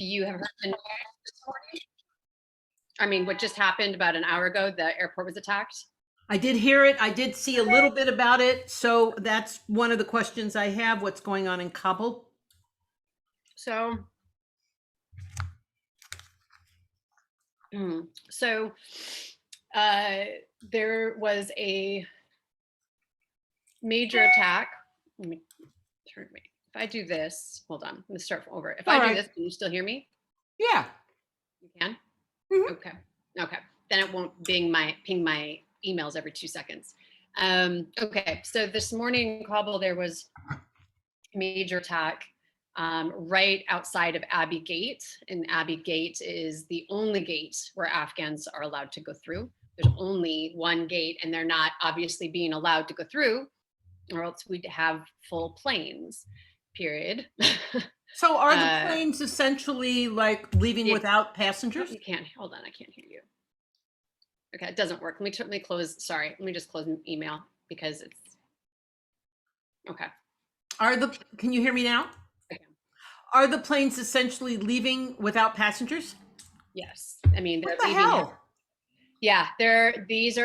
you have heard the news this morning. I mean, what just happened about an hour ago, the airport was attacked. I did hear it. I did see a little bit about it. So that's one of the questions I have. What's going on in Kabul? So, so there was a major attack. Let me turn me. If I do this, hold on. Let me start over. If I do this, can you still hear me? Yeah. You can? Mhm. Okay. Okay. Then it won't ping my emails every 2 seconds. Okay. So this morning in Kabul, there was a major attack right outside of Abbey Gate. And Abbey Gate is the only gate where Afghans are allowed to go through. There's only one gate, and they're not obviously being allowed to go through, or else we'd have full planes, period. So are the planes essentially like leaving without passengers? You can't, hold on, I can't hear you. Okay, it doesn't work. Let me close, sorry, let me just close email because it's, okay. Can you hear me now? Okay. Are the planes essentially leaving without passengers? Yes, I mean, they're What the leaving. hell? Yeah, these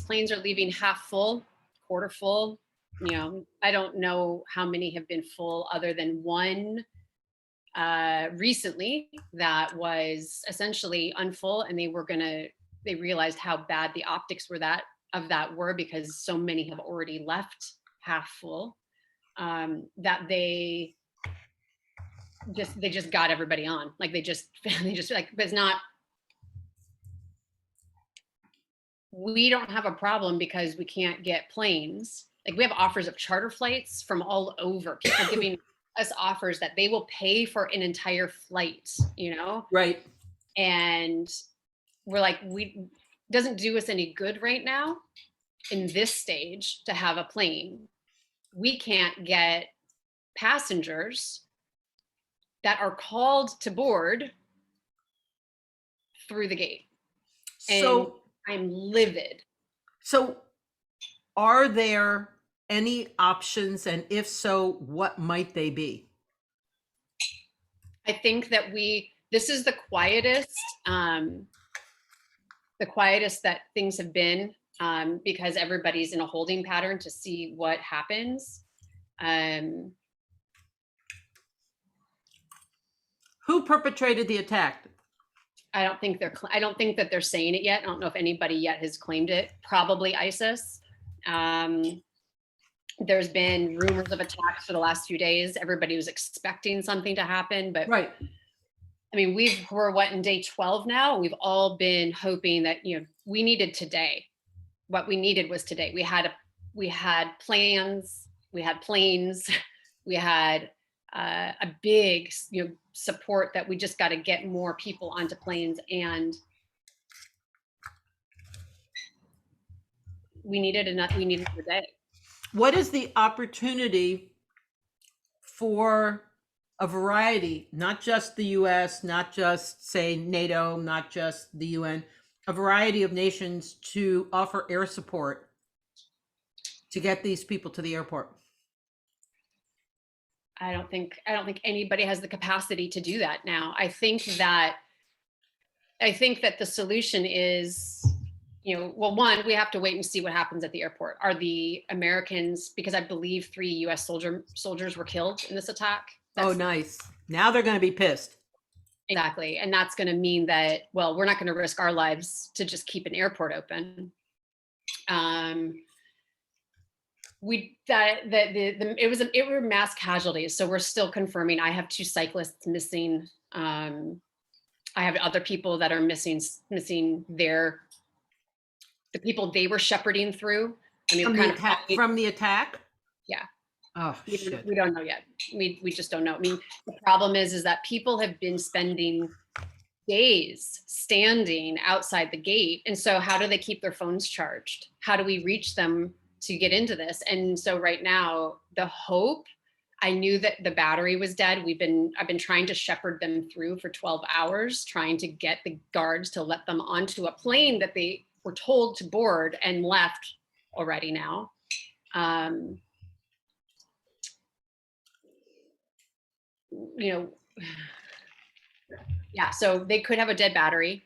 planes are leaving half full, quarter full. You know, I don't know how many have been full other than one recently that was essentially unfull, and they realized how bad the optics were of that were, because so many have already left half full, that they just got everybody on. Like they just like, but it's not, we don't have a problem because we can't get planes. Like we have offers of charter flights from all over, people giving us offers that they will pay for an entire flight, you know? Right. And we're like, doesn't do us any good right now in this stage to have a plane. We can't get passengers that are called to board through the gate. And I'm livid. So are there any options? And if so, what might they be? I think that this is the quietest that things have been, because everybody's in a holding pattern to see what happens. Who perpetrated the attack? I don't think that they're saying it yet. I don't know if anybody yet has claimed it. Probably ISIS. There's been rumors of attacks for the last few days. Everybody was expecting something to happen, but right. I mean, we're what, in day 12 now. We've all been hoping that, you know, we needed today. What we needed was today. We had plans, we had planes, we had a big, you know, support that we just got to get more people onto planes, and we needed today. What is the opportunity for a variety, not just the US, not just say NATO, not just the UN, a variety of nations to offer air support to get these people to the airport? I don't think anybody has the capacity to do that now. I think that the solution is, you know, well, one, we have to wait and see what happens at the airport. Are the Americans, because I believe 3 US soldiers were killed in this attack. Oh, nice. Now they're going to be pissed. Exactly. And that's going to mean that, well, we're not going to risk our lives to just keep an airport open. It were mass casualties. So we're still confirming. I have 2 cyclists missing. I have other people that are missing the people they were shepherding through. I mean, from the attack? Yeah. Oh, shit. We don't know yet. We just don't know. I mean, the problem is that people have been spending days standing outside the gate. And so how do they keep their phones charged? How do we reach them to get into this? And so right now, the hope, I knew that the battery was dead. I've been trying to shepherd them through for 12 hours, trying to get the guards to let them onto a plane that they were told to board and left already now. You know, Yeah, so they could have a dead battery,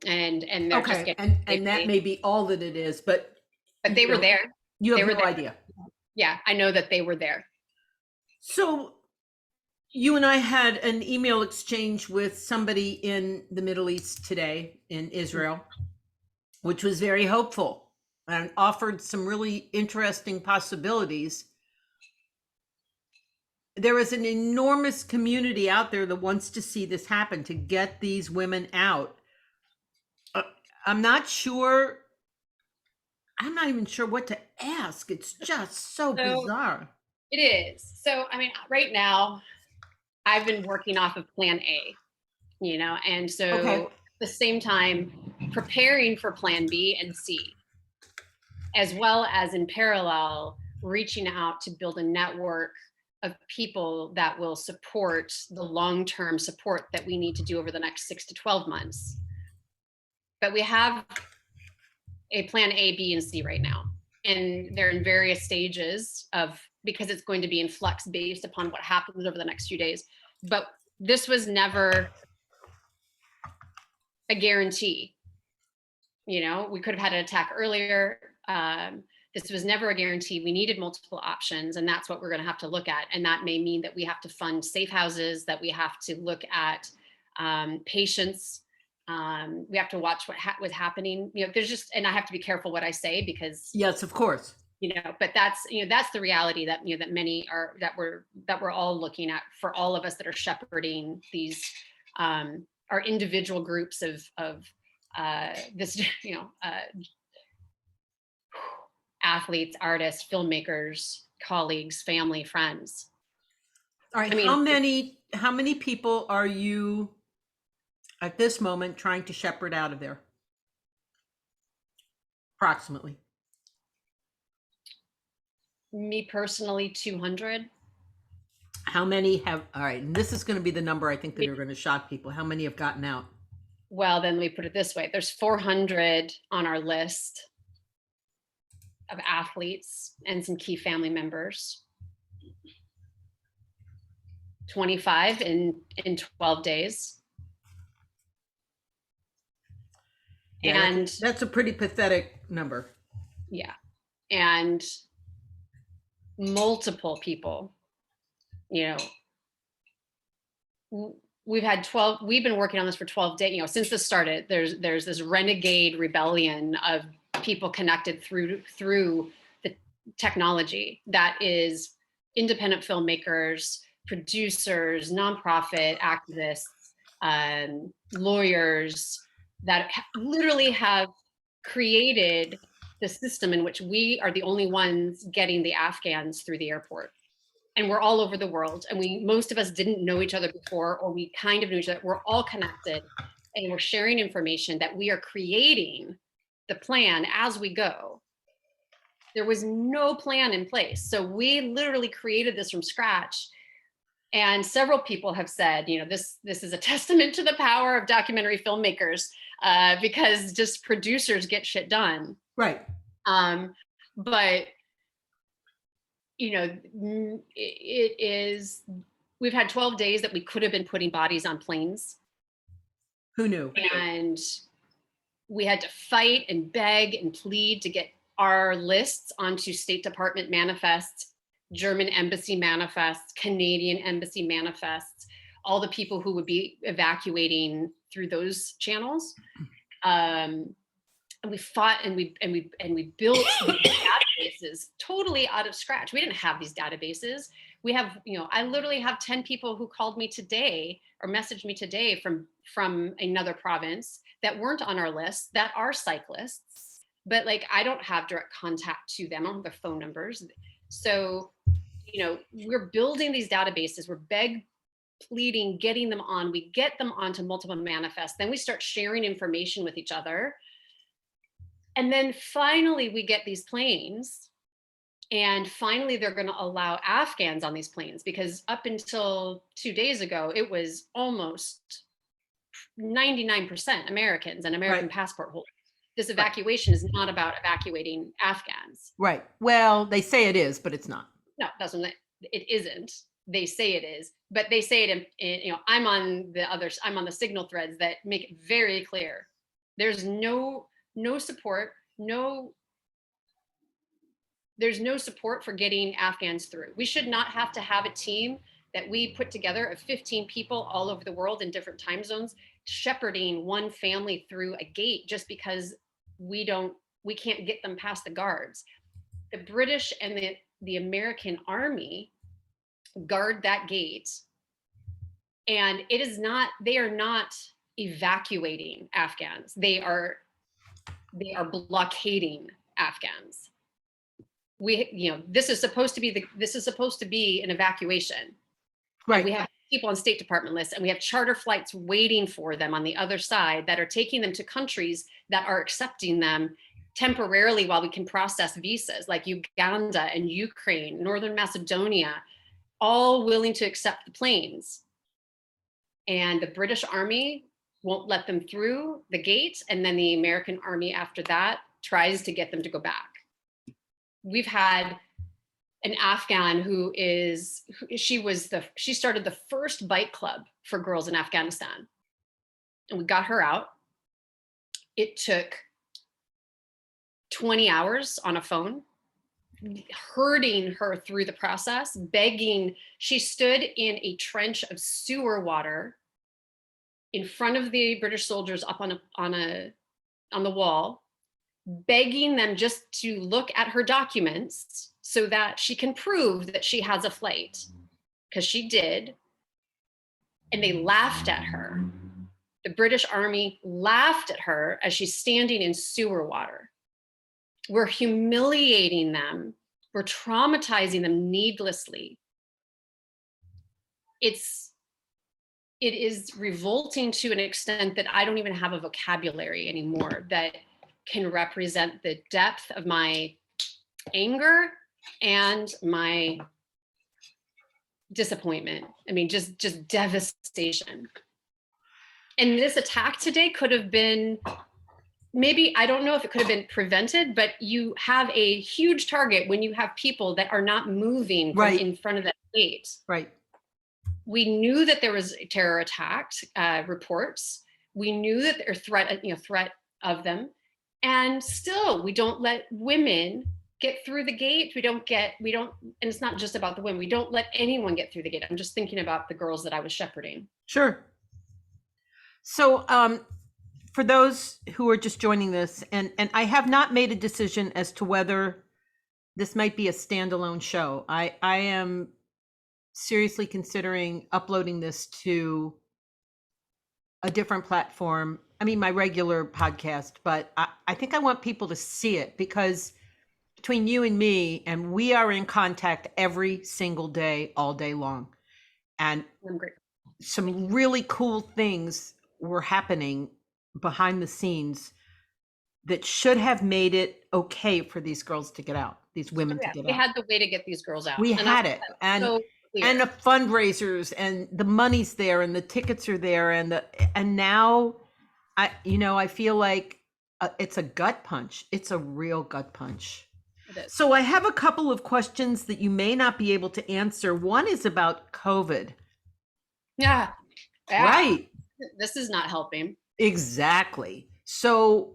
and they're just Okay, getting and that may be all that it is, but they were there. you They have were no there. idea. Yeah, I know that they were there. So you and I had an email exchange with somebody in the Middle East today, in Israel, which was very hopeful and offered some really interesting possibilities. There is an enormous community out there that wants to see this happen, to get these women out. I'm not even sure what to ask. It's just so bizarre. It is. So, I mean, right now, I've been working off of plan A, and so Okay. at the same time, preparing for plan B and C, as well as in parallel, reaching out to build a network of people that will support the long-term support that we need to do over the next 6 to 12 months. But we have a plan A, B, and C right now. And they're in various stages because it's going to be in flux based upon what happens over the next few days. But this was never a guarantee. We could have had an attack earlier. This was never a guarantee. We needed multiple options, and that's what we're going to have to look at. And that may mean that we have to fund safe houses, that we have to look at patients. We have to watch what was happening. There's just, and I have to be careful what I say, because yes, of course, but that's the reality that that many are, that we're all looking at, for all of us that are shepherding these our individual groups of this athletes, artists, filmmakers, colleagues, family, friends. All right. I mean, how many people are you at this moment trying to shepherd out of there? Approximately. Me personally, 200. How many have, all right, and this is going to be the number I think that are going to shock people. How many have gotten out? Well, then we put it this way. There's 400 on our list of athletes and some key family members. 25 in 12 days. Yeah, and that's a pretty pathetic number. Yeah. And multiple people, we've been working on this for 12 days, since this started. There's this renegade rebellion of people connected through the technology, that is independent filmmakers, producers, nonprofit activists, lawyers, that literally have created the system in which we are the only ones getting the Afghans through the airport. And we're all over the world. And most of us didn't know each other before, or we kind of knew each other. We're all connected, and we're sharing information that we are creating the plan as we go. There was no plan in place. So we literally created this from scratch. And several people have said, this is a testament to the power of documentary filmmakers, because just producers get shit done. Right. But it is, we've had 12 days that we could have been putting bodies on planes. Who knew? And we had to fight and beg and plead to get our lists onto State Department manifests, German embassy manifests, Canadian embassy manifests, all the people who would be evacuating through those channels. And we fought, and we built databases totally out of scratch. We didn't have these databases. We have, I literally have 10 people who called me today or messaged me today from another province that weren't on our list, that are cyclists, but I don't have direct contact to them. I don't have their phone numbers. So, we're building these databases. We're pleading, getting them on. We get them onto multiple manifests. Then we start sharing information with each other. And then finally we get these planes, and finally they're going to allow Afghans on these planes, because up until 2 days ago, it was almost 99% Americans and American passport holders. This evacuation is not about evacuating Afghans. Right. Well, they say it is, but it's not. No, it isn't. they say it is, but they say it in I'm on the signal threads that make it very clear. There's no support, there's no support for getting Afghans through. We should not have to have a team that we put together of 15 people all over the world in different time zones, shepherding one family through a gate just because we can't get them past the guards. The British and the American Army guard that gate, and they are not evacuating Afghans. They are blockading Afghans. This is supposed to be an evacuation. Right. And we have people on State Department lists, and we have charter flights waiting for them on the other side that are taking them to countries that are accepting them temporarily while we can process visas, like Uganda and Ukraine, Northern Macedonia, all willing to accept the planes. And the British Army won't let them through the gate, and then the American Army after that tries to get them to go back. We've had an Afghan she started the first bike club for girls in Afghanistan, and we got her out. It took 20 hours on a phone, herding her through the process, begging. She stood in a trench of sewer water in front of the British soldiers up on the wall, begging them just to look at her documents so that she can prove that she has a flight, because she did. And they laughed at her. The British Army laughed at her as she's standing in sewer water. We're humiliating them. We're traumatizing them needlessly. It is revolting to an extent that I don't even have a vocabulary anymore that can represent the depth of my anger and my disappointment. I mean, just devastation. And this attack today could have been, maybe, I don't know if it could have been prevented, but you have a huge target when you have people that are not moving from in front of that gate. Right. We knew that there was terror attack reports. We knew that there threat of them. And still, we don't let women get through the gate. And it's not just about the women. We don't let anyone get through the gate. I'm just thinking about the girls that I was shepherding. Sure. So for those who are just joining this, and I have not made a decision as to whether this might be a standalone show. I am seriously considering uploading this to a different platform. I mean, my regular podcast, but I think I want people to see it, because between you and me, and we are in contact every single day, all day long. And some really cool things were happening behind the scenes that should have made it okay for these girls to get out, these women to get out. We had the way to get these girls out. We had it. And the fundraisers, and the money's there, and the tickets are there, and now I feel like it's a gut punch. It's a real gut punch. So I have a couple of questions that you may not be able to answer. One is about COVID. Yeah. Right. This is not helping. Exactly. So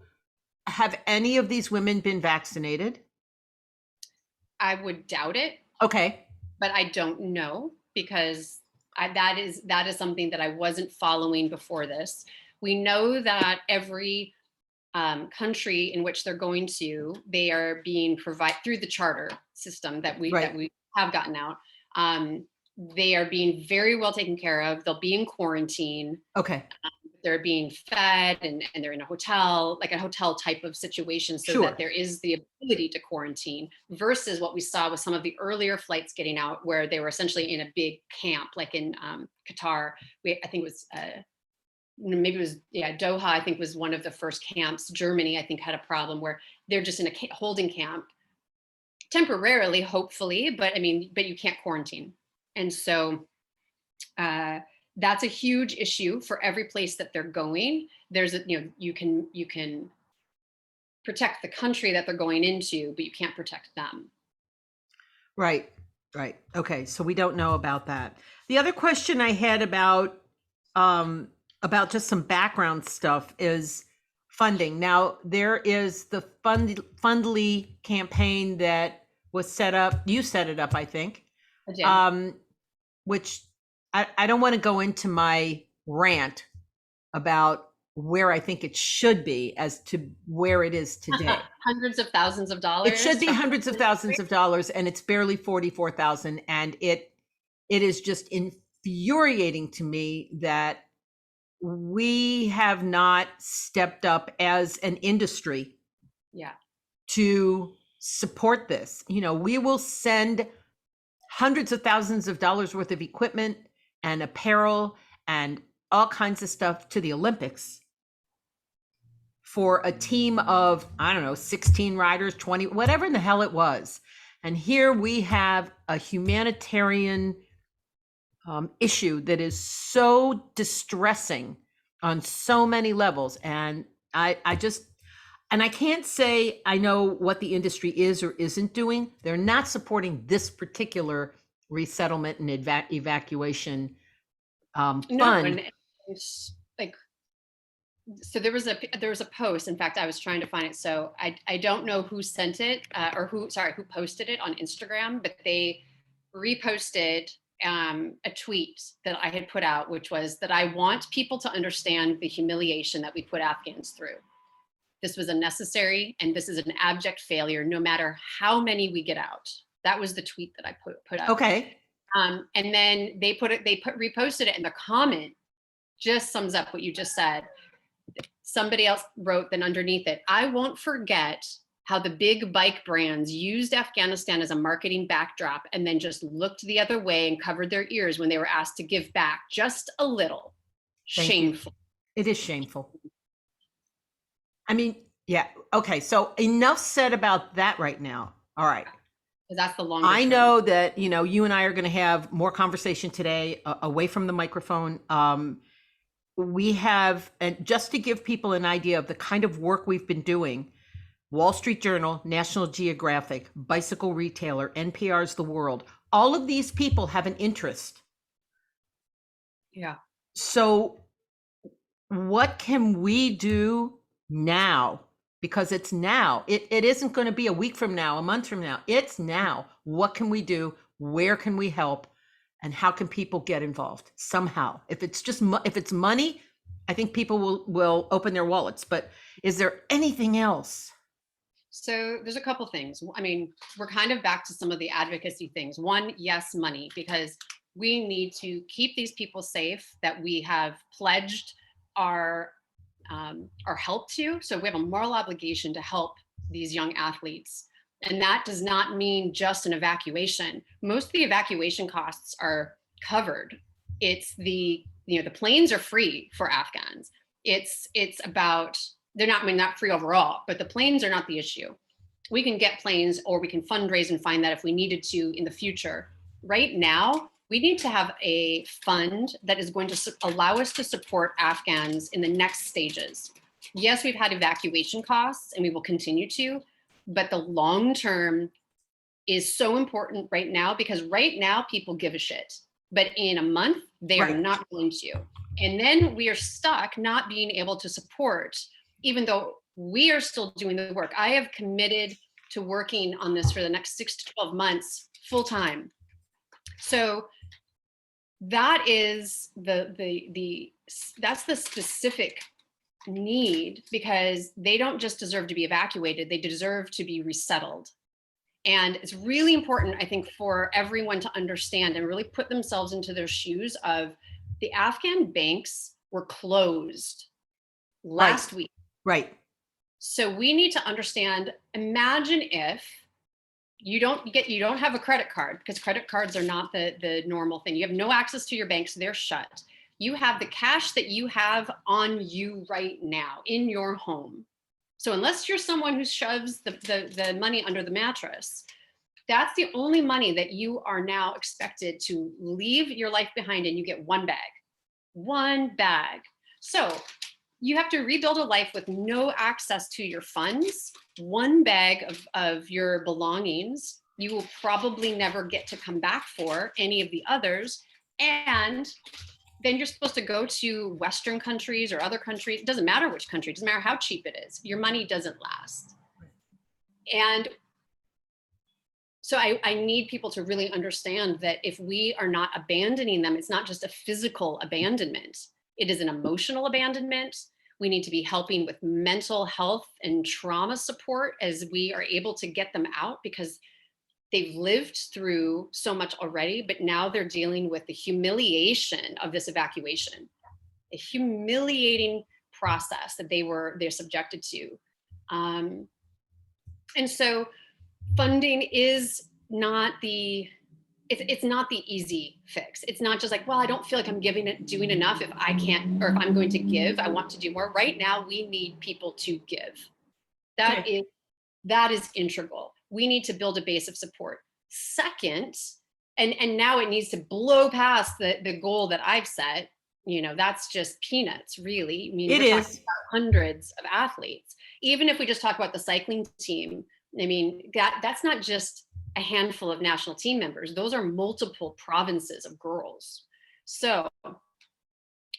have any of these women been vaccinated? I would doubt it. Okay. But I don't know, because that is something that I wasn't following before this. We know that every country in which they're going to, they are being provided through the charter system that we have gotten out. They are being very well taken care of. They'll be in quarantine. Okay. They're being fed, and they're in a hotel, like a hotel type of situation, so that there is the ability to quarantine, versus what we saw with some of the earlier flights getting out, where they were essentially in a big camp, like in Qatar. I think it was Doha, I think, was one of the first camps. Germany, I think, had a problem where they're just in a holding camp temporarily, hopefully, but you can't quarantine. And so that's a huge issue for every place that they're going. You can protect the country that they're going into, but you can't protect them. Right. Right. Okay. So we don't know about that. The other question I had about just some background stuff is funding. Now there is the Fundly campaign that was set up. You set it up, I think. I did. Which I don't want to go into my rant about where I think it should be as to where it is today. Hundreds of thousands of dollars. It should be hundreds of thousands of dollars, and it's barely 44,000. And it is just infuriating to me that we have not stepped up as an industry Yeah. to support this. You know, we will send hundreds of thousands of dollars worth of equipment and apparel and all kinds of stuff to the Olympics for a team of, I don't know, 16 riders, 20, whatever in the hell it was. And here we have a humanitarian issue that is so distressing on so many levels. And I can't say I know what the industry is or isn't doing. They're not supporting this particular resettlement and evacuation fund. No, and it's like, so there was a post. In fact, I was trying to find it. So I don't know who sent it or who posted it on Instagram, but they reposted a tweet that I had put out, which was that I want people to understand the humiliation that we put Afghans through. This was unnecessary, and this is an abject failure, no matter how many we get out. That was the tweet that I put up. Okay. And then they reposted it, and the comment just sums up what you just said. Somebody else wrote then underneath it, I won't forget how the big bike brands used Afghanistan as a marketing backdrop and then just looked the other way and covered their ears when they were asked to give back just a little. Shameful. It is shameful. I mean, yeah. Okay. So enough said about that right now. All right. That's the longer I term. know that, you know, you and I are going to have more conversation today away from the microphone. We have, and just to give people an idea of the kind of work we've been doing, Wall Street Journal, National Geographic, Bicycle Retailer, NPR's The World, all of these people have an interest. Yeah. So what can we do now? Because it's now. It isn't going to be a week from now, a month from now. It's now. What can we do? Where can we help? And how can people get involved somehow? If it's just if it's money, I think people will open their wallets. But is there anything else? So there's a couple things. I mean, we're kind of back to some of the advocacy things. One, yes, money, because we need to keep these people safe that we have pledged our help to. So we have a moral obligation to help these young athletes. And that does not mean just an evacuation. Most of the evacuation costs are covered. It's the planes are free for Afghans. It's about, they're not, I mean, not free overall, but the planes are not the issue. We can get planes, or we can fundraise and find that if we needed to in the future. Right now, we need to have a fund that is going to allow us to support Afghans in the next stages. Yes, we've had evacuation costs and we will continue to, but the long term is so important right now, because right now people give a shit, but in a month they are not going to. And then we are stuck not being able to support, even though we are still doing the work. I have committed to working on this for the next 6 to 12 months full time. So that is that's the specific need, because they don't just deserve to be evacuated, they deserve to be resettled. And it's really important, I think, for everyone to understand and really put themselves into their shoes of the Afghan banks were closed last week. Right. So we need to understand, imagine if you don't have a credit card, because credit cards are not the normal thing. You have no access to your banks, they're shut. You have the cash that you have on you right now in your home. So unless you're someone who shoves the money under the mattress, that's the only money that you are now expected to leave your life behind, and you get one bag. So you have to rebuild a life with no access to your funds, one bag of your belongings, you will probably never get to come back for any of the others. And then you're supposed to go to Western countries or other countries. It doesn't matter which country, it doesn't matter how cheap it is. Your money doesn't last. And so I need people to really understand that if we are not abandoning them, it's not just a physical abandonment, it is an emotional abandonment. We need to be helping with mental health and trauma support as we are able to get them out, because they've lived through so much already, but now they're dealing with the humiliation of this evacuation, a humiliating process that they're subjected to. And so funding is not it's not the easy fix. It's not just like, well, I don't feel like I'm doing enough if I can't, or if I'm going to give, I want to do more. Right now, we need people to give. That is integral. We need to build a base of support. Second, and now it needs to blow past the goal that I've set. That's just peanuts, really. I mean, it we're is talking about hundreds of athletes. Even if we just talk about the cycling team, I mean, that's not just a handful of national team members. Those are multiple provinces of girls. So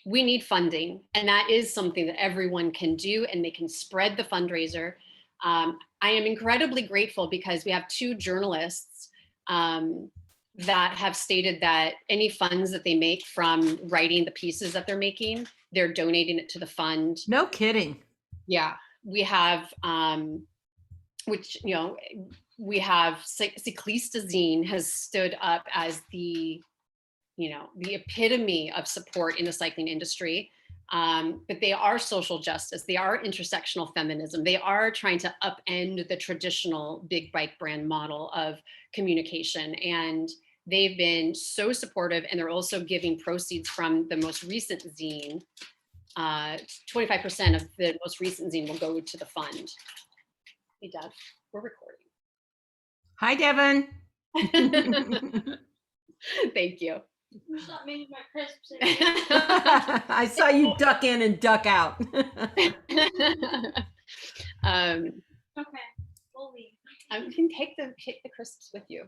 we need funding, and that is something that everyone can do, and they can spread the fundraiser. I am incredibly grateful because we have 2 journalists that have stated that any funds that they make from writing the pieces that they're making, they're donating it to the fund. no kidding. Yeah, we have, we have Cyclista Zine has stood up as the epitome of support in the cycling industry. But they are social justice. They are intersectional feminism. They are trying to upend the traditional big bike brand model of communication. And they've been so supportive, and they're also giving proceeds from the most recent zine. 25% of the most recent zine will go to the fund. Hey, Dad, we're recording. Hi, Devin. Thank you. Stop making my crisps. I saw you duck in and duck out. Okay, we'll leave. You can take the crisps with you.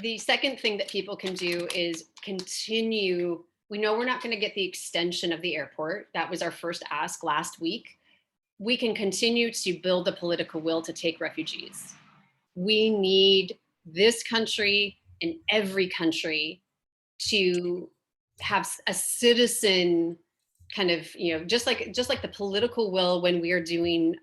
The second thing that people can do is continue. We know we're not going to get the extension of the airport. That was our first ask last week. We can continue to build the political will to take refugees. We need this country and every country to have a citizen kind of, just like the political will when we are doing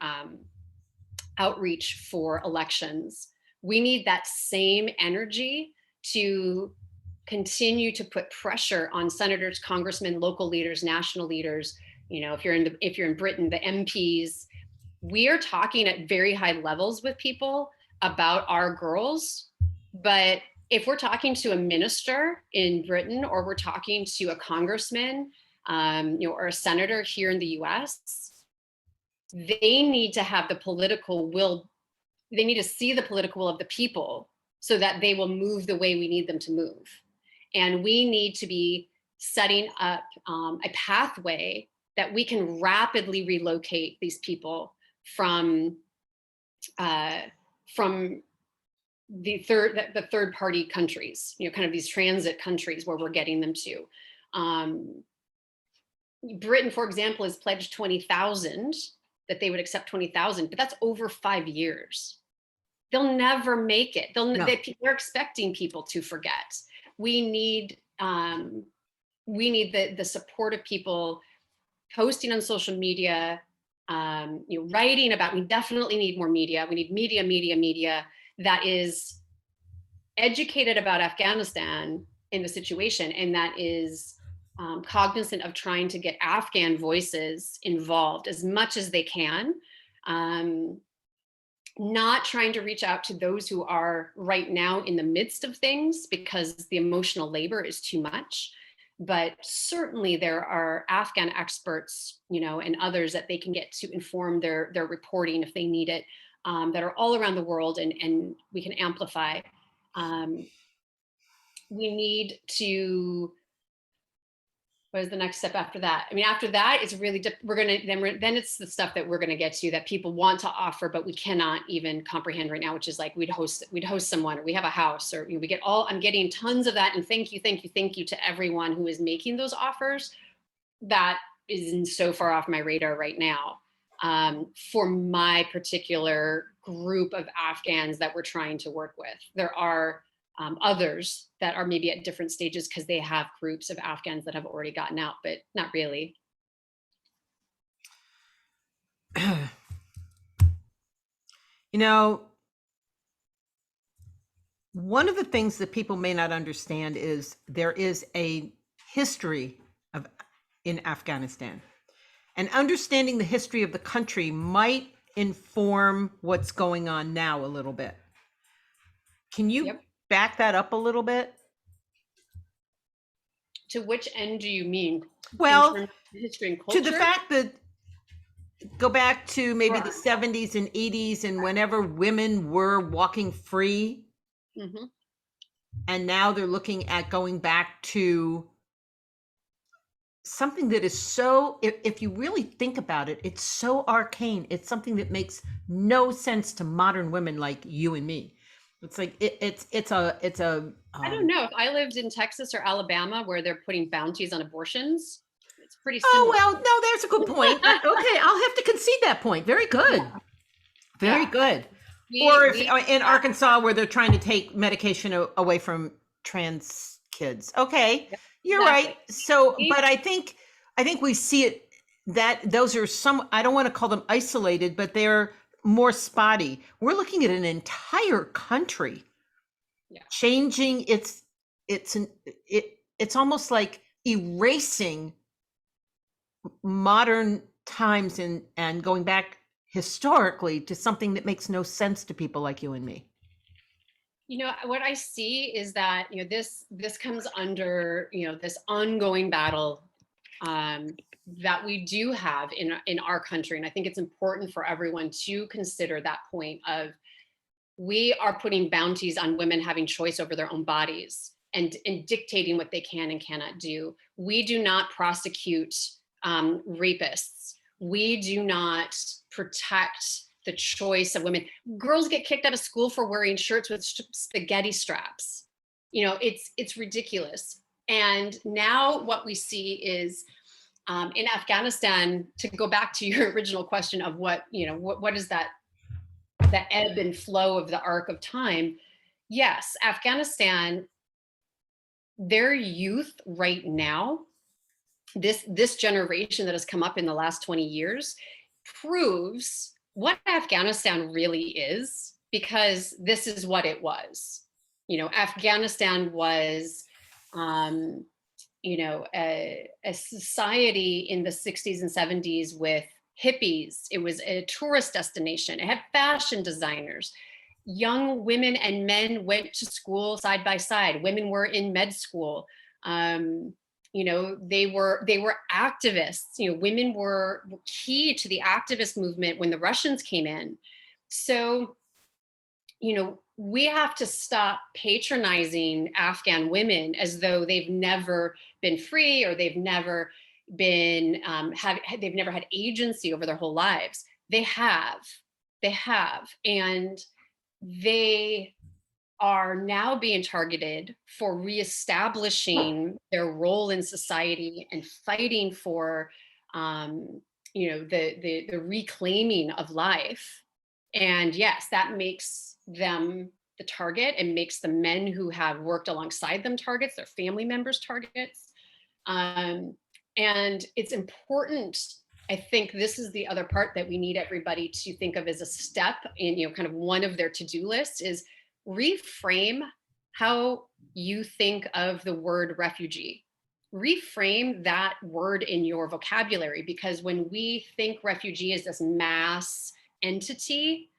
outreach for elections. We need that same energy to continue to put pressure on senators, congressmen, local leaders, national leaders. If you're in Britain, the MPs. We are talking at very high levels with people about our girls, but if we're talking to a minister in Britain, or we're talking to a congressman, or a senator here in the US, they need to have the political will. They need to see the political will of the people so that they will move the way we need them to move. And we need to be setting up a pathway that we can rapidly relocate these people from the third party countries, kind of these transit countries where we're getting them to. Britain, for example, has pledged 20,000, that they would accept 20,000, but that's over 5 years. They'll never make it. They're expecting people to forget. We need the support of people posting on social media, writing about. We definitely need more media. We need media that is educated about Afghanistan in the situation, and that is cognizant of trying to get Afghan voices involved as much as they can. Not trying to reach out to those who are right now in the midst of things, because the emotional labor is too much. But certainly there are Afghan experts, and others that they can get to inform their reporting if they need it, that are all around the world, and we can amplify. We need to What is the next step after that? I mean, after that, it's really, then it's the stuff that we're gonna get to that people want to offer, but we cannot even comprehend right now, which is like, we'd host someone, or we have a house, or, you know, I'm getting tons of that. And thank you to everyone who is making those offers. That is so far off my radar right now. For my particular group of Afghans that we're trying to work with. There are others that are maybe at different stages because they have groups of Afghans that have already gotten out, but not really. You know, one of the things that people may not understand is there is a history of in Afghanistan. And understanding the history of the country might inform what's going on now a little bit. Can you back that up a little bit? To which end do you mean? Well, in terms of history and culture? To the fact that go back to maybe the 70s and 80s and whenever women were walking free. Mm-hmm. And now they're looking at going back to something that is so, if you really think about it, it's so arcane. It's something that makes no sense to modern women like you and me. It's like it's a I don't know if I lived in Texas or Alabama where they're putting bounties on abortions. It's pretty similar. Oh, well, no, there's a good point. Okay, I'll have to concede that point. Very good. Yeah. Very good. Or in Arkansas where they're trying to take medication away from trans kids. Okay. Yep. You're right. So, but I think we see it that those are some, I don't want to call them isolated, but they're more spotty. We're looking at an entire country changing it's almost like erasing modern times and going back historically to something that makes no sense to people like you and me. You know, what I see is that, you know, this comes under, you know, this ongoing battle that we do have in our country. And I think it's important for everyone to consider that point of, we are putting bounties on women having choice over their own bodies and dictating what they can and cannot do. We do not prosecute rapists. We do not protect the choice of women. Girls get kicked out of school for wearing shirts with spaghetti straps. You know, it's ridiculous. And now what we see is in Afghanistan, to go back to your original question of what is that ebb and flow of the arc of time. Yes, Afghanistan, their youth right now, this generation that has come up in the last 20 years proves what Afghanistan really is, because this is what it was. You know, Afghanistan was, you know, a society in the 60s and 70s with hippies. It was a tourist destination. It had fashion designers. Young women and men went to school side by side. Women were in med school. You know, they were activists. You know, women were key to the activist movement when the Russians came in. So, you know, we have to stop patronizing Afghan women as though they've never been free, or they've never been they've never had agency over their whole lives. They have, and they are now being targeted for reestablishing their role in society and fighting for, you know, the reclaiming of life. And yes, that makes them the target, and makes the men who have worked alongside them targets, their family members targets. And it's important. I think this is the other part that we need everybody to think of as a step in, you know, kind of one of their to-do lists is reframe how you think of the word refugee. Reframe that word in your vocabulary, because when we think refugee as this mass entity,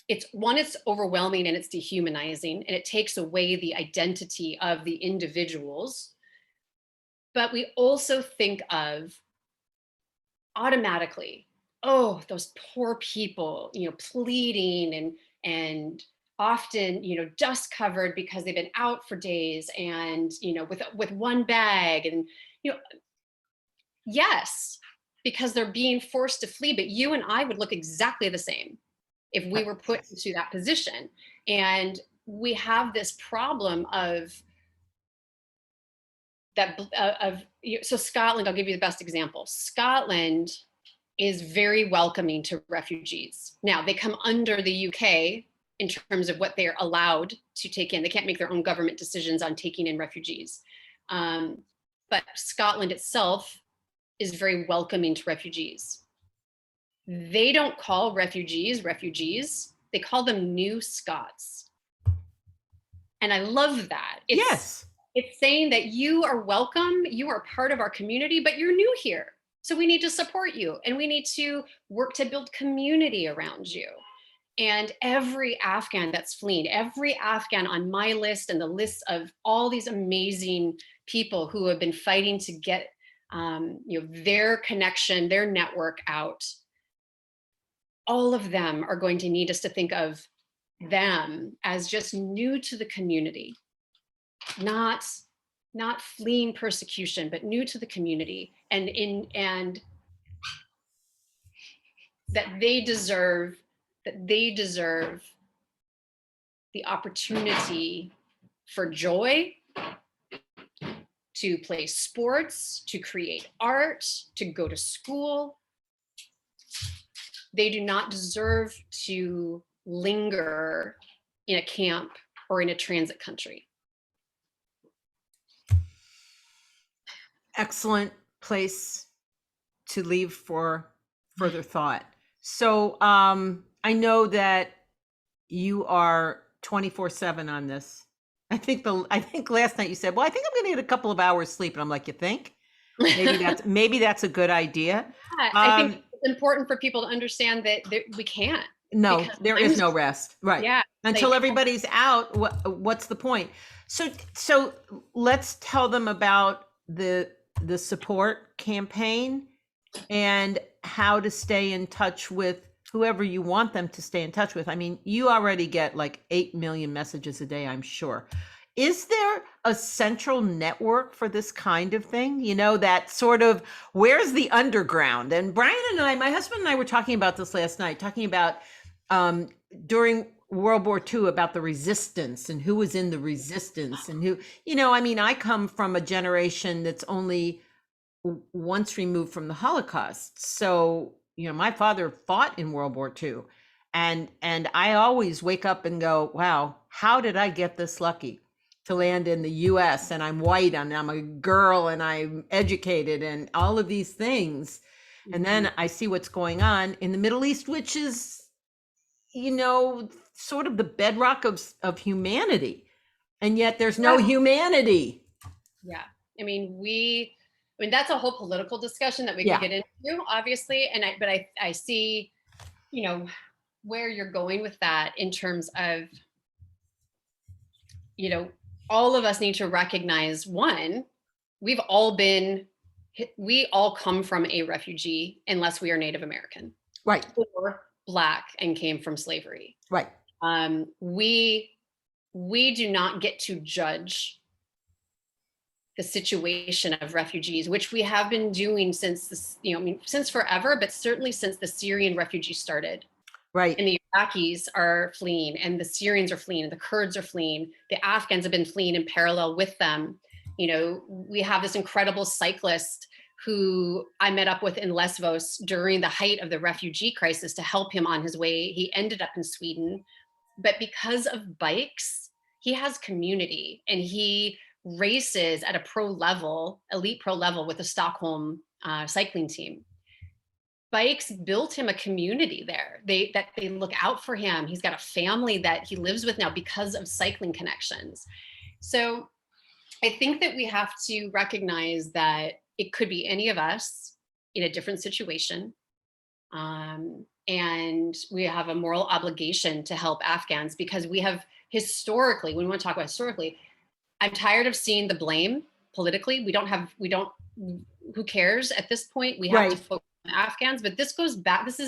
it's overwhelming and it's dehumanizing, and it takes away the identity of the individuals. But we also think of automatically, oh, those poor people, you know, pleading and often, dust covered because they've been out for days and, with one bag and, yes, because they're being forced to flee, but you and I would look exactly the same if we were put into that position. And we have this problem so Scotland, I'll give you the best example. Scotland is very welcoming to refugees. Now, they come under the UK in terms of what they're allowed to take in. They can't make their own government decisions on taking in refugees. But Scotland itself is very welcoming to refugees. They don't call refugees, they call them new Scots. And I love that. Yes. It's saying that you are welcome, you are part of our community, but you're new here. So we need to support you and we need to work to build community around you. And every Afghan that's fleeing, every Afghan on my list and the list of all these amazing people who have been fighting to get their connection, their network out, all of them are going to need us to think of them as just new to the community, not fleeing persecution, but new to the community, and that they deserve the opportunity for joy, to play sports, to create art, to go to school. They do not deserve to linger in a camp or in a transit country. Excellent place to leave for further thought. So I know that you are 24/7 on this. I think last night you said, well, I think I'm gonna get a couple of hours sleep. And I'm like, you think? Maybe that's a good idea. I think it's important for people to understand that we can't. No, there is no rest. Right. Yeah. Until everybody's out, what's the point? So let's tell them about the support campaign and how to stay in touch with whoever you want them to stay in touch with. I mean, you already get like 8 million messages a day, I'm sure. Is there a central network for this kind of thing? That sort of, where's the underground? And Brian and my husband and I were talking about this last night, talking about during World War II, about the resistance and who was in the resistance and who, I come from a generation that's only once removed from the Holocaust. So, my father fought in World War II. And I always wake up and go, wow, how did I get this lucky to land in the US? And I'm white and I'm a girl and I'm educated and all of these things. Mm-hmm. And then I see what's going on in the Middle East, which is, sort of the bedrock of humanity. And yet there's no humanity. Yeah. I mean, that's a whole political discussion that we can get into, obviously. But I see, where you're going with that in terms of, all of us need to recognize, one, we all come from a refugee unless we are Native American. Right. Or Black and came from slavery. Right. We do not get to judge the situation of refugees, which we have been doing since since forever, but certainly since the Syrian refugees started. Right. And the Iraqis are fleeing, and the Syrians are fleeing, and the Kurds are fleeing. The Afghans have been fleeing in parallel with them. We have this incredible cyclist who I met up with in Lesvos during the height of the refugee crisis to help him on his way. He ended up in Sweden, but because of bikes, he has community, and he races at a elite pro level with the Stockholm cycling team. Bikes built him a community there. They look out for him. He's got a family that he lives with now because of cycling connections. So I think that we have to recognize that it could be any of us in a different situation. And we have a moral obligation to help Afghans, because we have historically, when we want to talk about historically, I'm tired of seeing the blame politically. Who cares at this point? We have to focus on Afghans, but this goes back. This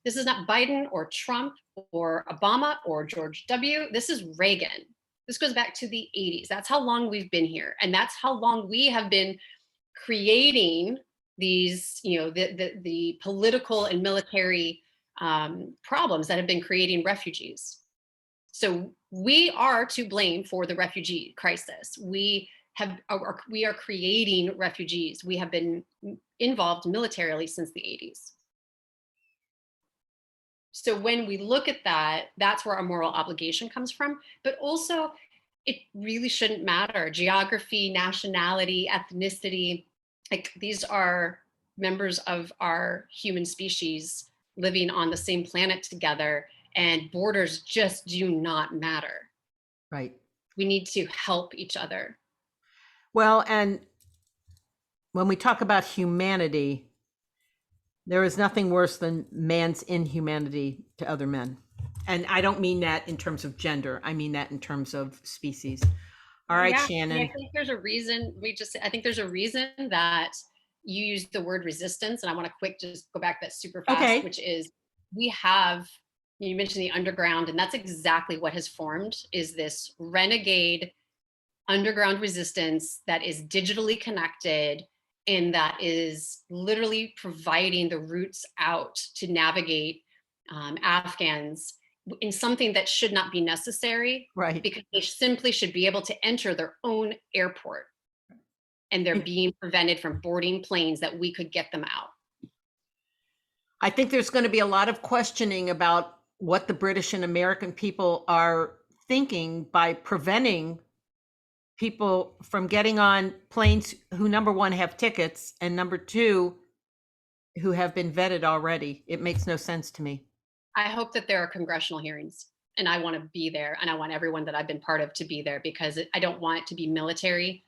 This is not Biden or Trump or Obama or George W. This is Reagan. This goes back to the 80s. That's how long we've been here. And that's how long we have been creating these, the political and military problems that have been creating refugees. So we are to blame for the refugee crisis. We are creating refugees. We have been involved militarily since the 80s. So when we look at that, that's where our moral obligation comes from. But also, it really shouldn't matter. Geography, nationality, ethnicity, like these are members of our human species living on the same planet together, and borders just do not matter. Right. We need to help each other. Well, and when we talk about humanity, there is nothing worse than man's inhumanity to other men. And I don't mean that in terms of gender. I mean that in terms of species. All right, Yeah, Shannon. I think there's a reason I think there's a reason that you use the word resistance. And I want to just go back that super fast, Okay. which is you mentioned the underground, and that's exactly what has formed, is this renegade underground resistance that is digitally connected and that is literally providing the routes out to navigate Afghans in something that should not be necessary, Right. because they simply should be able to enter their own airport, and they're being prevented from boarding planes that we could get them out. I think there's going to be a lot of questioning about what the British and American people are thinking by preventing people from getting on planes who, number one, have tickets, and number two, who have been vetted already. It makes no sense to me. I hope that there are congressional hearings, and I want to be there, and I want everyone that I've been part of to be there, because I don't want it to be military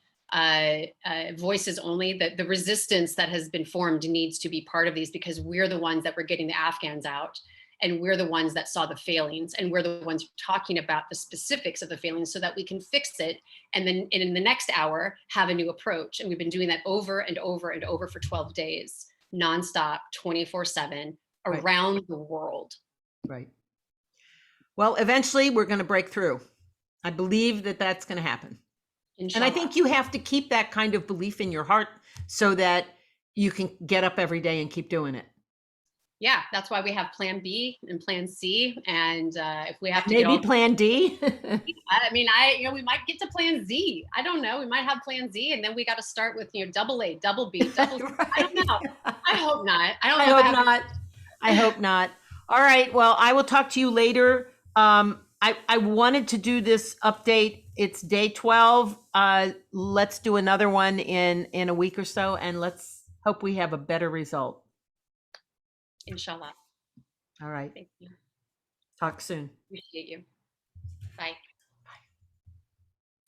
voices only. The resistance that has been formed needs to be part of these, because we're the ones that were getting the Afghans out, and we're the ones that saw the failings, and we're the ones talking about the specifics of the failings so that we can fix it, and then in the next hour have a new approach. And we've been doing that over and over and over for 12 days, nonstop, 24/7, around the world. Right. Well, eventually we're going to break through. I believe that that's going to happen. Inshallah. And I think you have to keep that kind of belief in your heart so that you can get up every day and keep doing it. Yeah, that's why we have plan B and plan C. And if we have to maybe plan D. I mean, we might get to plan Z. I don't know. We might have plan Z, and then we got to start with, double A, double B, double C. Right. I don't know. I hope not. I don't know. I hope not. I hope not. All right. Well, I will talk to you later. I wanted to do this update. It's day 12. Let's do another one in a week or so, and let's hope we have a better result. Inshallah. All right. Thank you. Talk soon. Appreciate you.